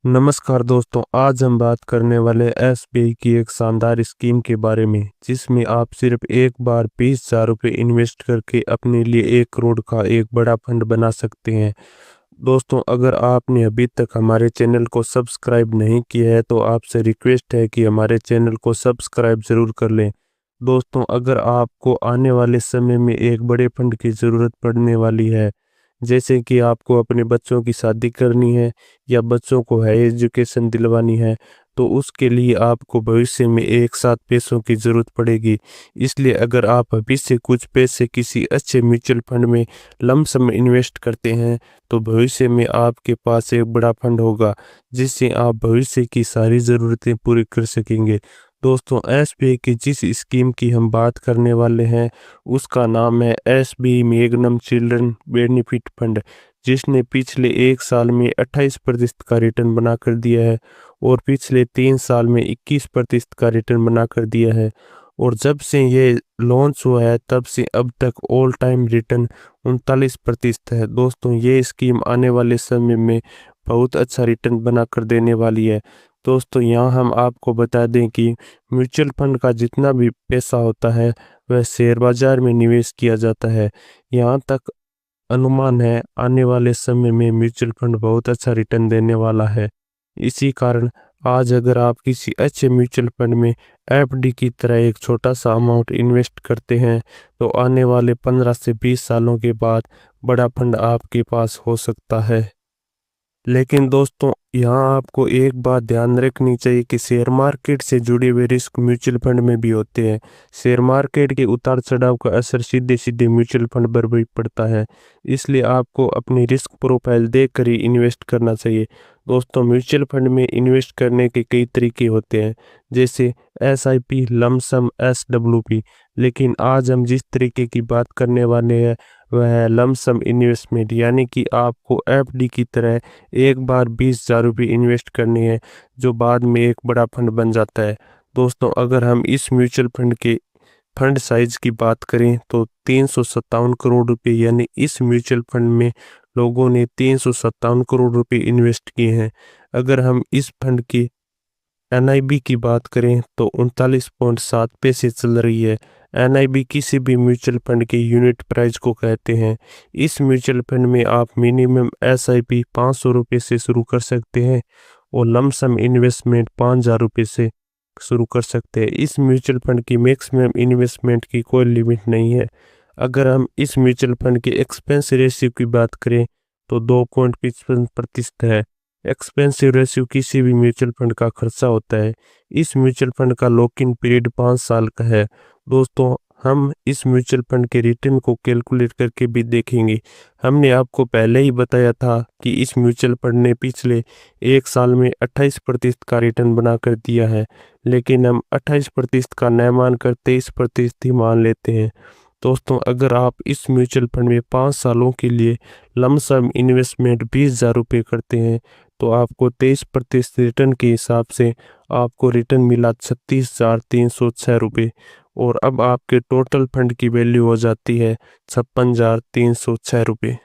नमस्कार दोस्तों, आज हम बात करने वाले एसबीआई की एक शानदार स्कीम के बारे में जिसमें आप सिर्फ एक बार 20,000 रुपये इन्वेस्ट करके अपने लिए 1 करोड़ का एक बड़ा फंड बना सकते हैं। दोस्तों, अगर आपने अभी तक हमारे चैनल को सब्सक्राइब नहीं किया है तो आपसे रिक्वेस्ट है कि हमारे चैनल को सब्सक्राइब ज़रूर कर लें। दोस्तों, अगर आपको आने वाले समय में एक बड़े फंड की ज़रूरत पड़ने वाली है, जैसे कि आपको अपने बच्चों की शादी करनी है या बच्चों को हाई एजुकेशन दिलवानी है, तो उसके लिए आपको भविष्य में एक साथ पैसों की ज़रूरत पड़ेगी। इसलिए अगर आप अभी से कुछ पैसे किसी अच्छे म्यूचुअल फंड में लमसम में इन्वेस्ट करते हैं, तो भविष्य में आपके पास एक बड़ा फंड होगा जिससे आप भविष्य की सारी ज़रूरतें पूरी कर सकेंगे। दोस्तों, एसबीआई की जिस स्कीम की हम बात करने वाले हैं उसका नाम है SBI magnum children benefit fund, जिसने पिछले 1 साल में 28% का रिटर्न बना कर दिया है और पिछले 3 साल में 21% का रिटर्न बना कर दिया है। और जब से ये लॉन्च हुआ है तब से अब तक ऑल टाइम रिटर्न 39% है। दोस्तों, ये स्कीम आने वाले समय में बहुत अच्छा रिटर्न बना कर देने वाली है। दोस्तों, यहाँ हम आपको बता दें कि म्यूचुअल फंड का जितना भी पैसा होता है वह शेयर बाजार में निवेश किया जाता है। यहाँ तक अनुमान है आने वाले समय में म्यूचुअल फंड बहुत अच्छा रिटर्न देने वाला है। इसी कारण आज अगर आप किसी अच्छे म्यूचुअल फंड में एफडी की तरह एक छोटा सा अमाउंट इन्वेस्ट करते हैं तो आने वाले 15 से 20 सालों के बाद बड़ा फंड आपके पास हो सकता है। लेकिन दोस्तों, यहाँ आपको एक बात ध्यान रखनी चाहिए कि शेयर मार्केट से जुड़े हुए रिस्क म्यूचुअल फंड में भी होते हैं। शेयर मार्केट के उतार चढ़ाव का असर सीधे सीधे म्यूचुअल फंड पर भी पड़ता है, इसलिए आपको अपनी रिस्क प्रोफाइल देखकर ही इन्वेस्ट करना चाहिए। दोस्तों, म्यूचुअल फंड में इन्वेस्ट करने के कई तरीके होते हैं, जैसे एसआईपी, लमसम, एसडब्ल्यूपी। लेकिन आज हम जिस तरीके की बात करने वाले हैं वह है लमसम इन्वेस्टमेंट, यानी कि आपको एफडी की तरह एक बार 20,000 रुपये इन्वेस्ट करनी है जो बाद में एक बड़ा फंड बन जाता है। दोस्तों, अगर हम इस म्यूचुअल फंड के फंड साइज की बात करें तो 357 करोड़ रुपए, यानी इस म्यूचुअल फंड में लोगों ने 357 करोड़ रुपए इन्वेस्ट किए हैं। अगर हम इस फंड की एनआईबी की बात करें तो 39.7 पैसे चल रही है। एनआईबी किसी भी म्यूचुअल फंड के यूनिट प्राइस को कहते हैं। इस म्यूचुअल फंड में आप मिनिमम एसआईपी 500 रुपये से शुरू कर सकते हैं और लमसम इन्वेस्टमेंट 5,000 रुपये से शुरू कर सकते हैं। इस म्यूचुअल फंड की मैक्सिमम इन्वेस्टमेंट की कोई लिमिट नहीं है। अगर हम इस म्यूचुअल फंड के एक्सपेंस रेशियो की बात करें तो 2.55% है। एक्सपेंसिव रेशियो किसी भी म्यूचुअल फंड का खर्चा होता है। इस म्यूचुअल फंड का लॉक इन पीरियड 5 साल का है। दोस्तों, हम इस म्यूचुअल फंड के रिटर्न को कैलकुलेट करके भी देखेंगे। हमने आपको पहले ही बताया था कि इस म्यूचुअल फंड ने पिछले 1 साल में 28% का रिटर्न बना कर दिया है, लेकिन हम 28% का न मानकर 23% ही मान लेते हैं। दोस्तों, अगर आप इस म्यूचुअल फंड में 5 सालों के लिए लमसम इन्वेस्टमेंट 20,000 रुपये करते हैं तो आपको 23% रिटर्न के हिसाब से आपको रिटर्न मिला 36,306 रुपये। और अब आपके टोटल फंड की वैल्यू हो जाती है 56,306 रुपये।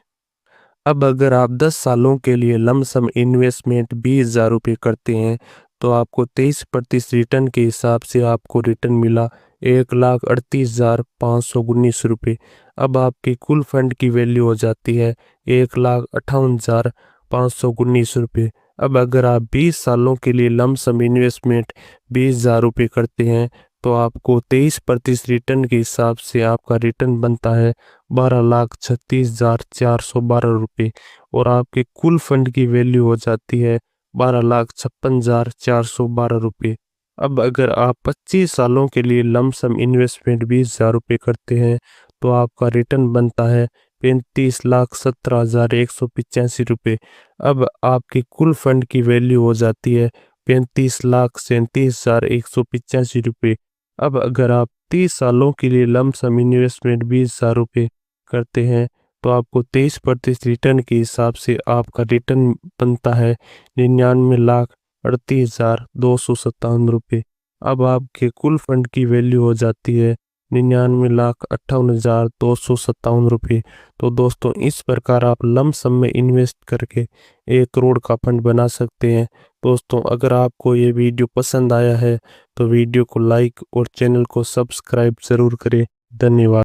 अब अगर आप 10 सालों के लिए लमसम इन्वेस्टमेंट 20,000 रुपये करते हैं तो आपको 23% रिटर्न के हिसाब से आपको रिटर्न मिला 1,38,519 रुपये। अब आपके कुल फंड की वैल्यू हो जाती है 1,58,519 रुपये। अब अगर आप 20 सालों के लिए लमसम इन्वेस्टमेंट 20,000 रुपये करते हैं तो आपको 23% रिटर्न के हिसाब से आपका रिटर्न बनता है 12,36,412 रुपये और आपके कुल फंड की वैल्यू हो जाती है 12,56,412 रुपये। अब अगर आप 25 सालों के लिए लमसम इन्वेस्टमेंट 20,000 रुपये करते हैं तो आपका रिटर्न बनता है 35,17,185 रुपये। अब आपके कुल फंड की वैल्यू हो जाती है 35,37,185 रुपये। अब अगर आप 30 सालों के लिए लमसम इन्वेस्टमेंट 20,000 रुपये करते हैं तो आपको 23% रिटर्न के हिसाब से आपका रिटर्न बनता है 99,38,257 रुपये। अब आपके कुल फंड की वैल्यू हो जाती है ₹99,58,257 तो दोस्तों इस प्रकार आप लमसम में इन्वेस्ट करके 1 करोड़ का फंड बना सकते हैं। दोस्तों अगर आपको ये वीडियो पसंद आया है तो वीडियो को लाइक और चैनल को सब्सक्राइब ज़रूर करें। धन्यवाद।